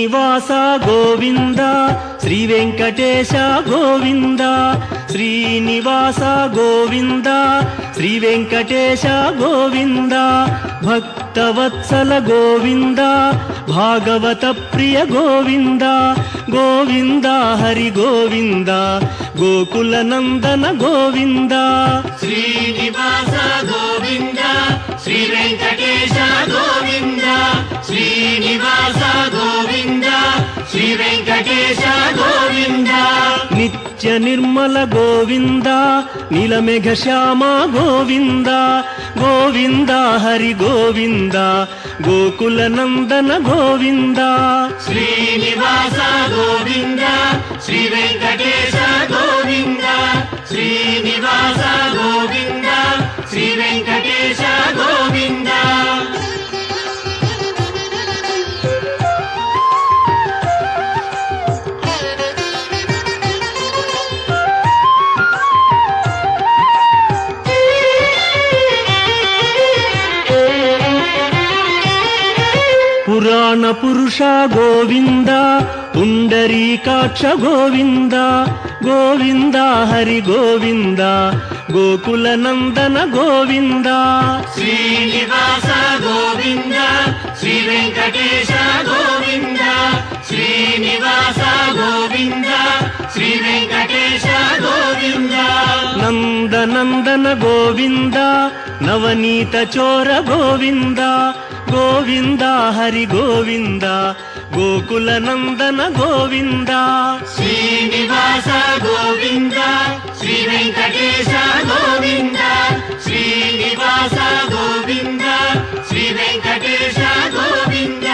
శ్రీనివాస గోవింద శ్రీ వెంకటేశ గోవింద శ్రీనివాస గోవింద శ్రీ వెంకటేశ గోవింద భక్తవత్సల గోవింద భాగవత ప్రియ గోవింద గోవింద హరి గోవింద గోకుల నందన గోవింద శ్రీనివాస గోవింద శ్రీ వెంకటేశ గోవింద శ్రీనివాస గోవింద శ్రీ వెంకటేశ గోవింద నిత్య నిర్మల గోవింద నీలమేఘ శ్యామ గోవింద గోవింద హరి గోవింద గోకుల నందన గోవింద శ్రీనివాస గోవింద శ్రీ వెంకటేశ గోవింద శ్రీనివాస గోవింద శ్రీ వెంకటేశ గోవింద పురాణ పురుష గోవింద పుండరీకాక్ష గోవింద గోవింద హరి గోవింద గోకుల నందన గోవింద శ్రీనివాస గోవింద శ్రీ వెంకటేశ గోవింద శ్రీనివాస గోవింద శ్రీ వెంకటేశ గోవింద నందనందన గోవింద నవనీత చోర గోవింద గోవింద హరి గోవింద గోకుల నందన గోవింద శ్రీనివాస గోవింద శ్రీ వెంకటేశ గోవింద శ్రీనివాస గోవింద శ్రీ వెంకటేశ గోవింద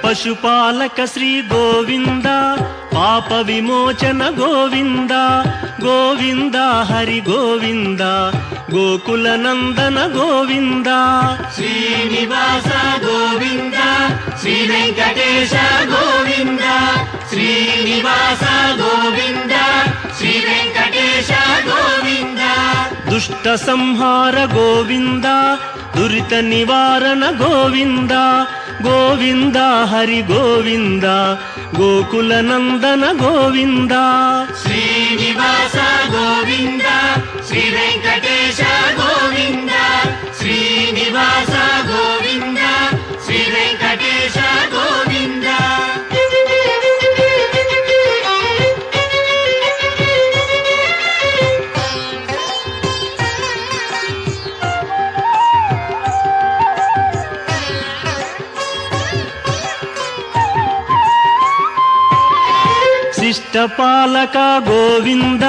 పశుపాలక శ్రీ గోవింద పాప విమోచన గోవింద గోవింద హరి గోవింద గోకుల నందన గోవింద శ్రీనివాస గోవింద శ్రీ వెంకటేశ గోవింద శ్రీనివాస గోవింద శ్రీ వెంకటేశ గోవింద దుష్ట సంహార గోవింద దురిత నివారణ గోవింద గోవింద హరి గోవింద గోకుల నందన గోవింద శ్రీనివాస గోవింద శ్రీ వెంకటేశ గోవింద శ్రీనివాస గోవింద శ్రీ వెంకటేశ గోవింద శిష్టపాలక గోవింద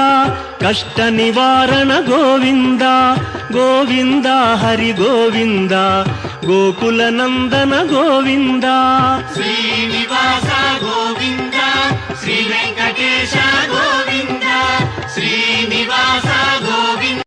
కష్ట నివారణ గోవింద గోవింద హరి గోవింద గోకుల నందన గోవింద శ్రీనివాస గోవింద శ్రీ వెంకటేశ గోవింద శ్రీనివాస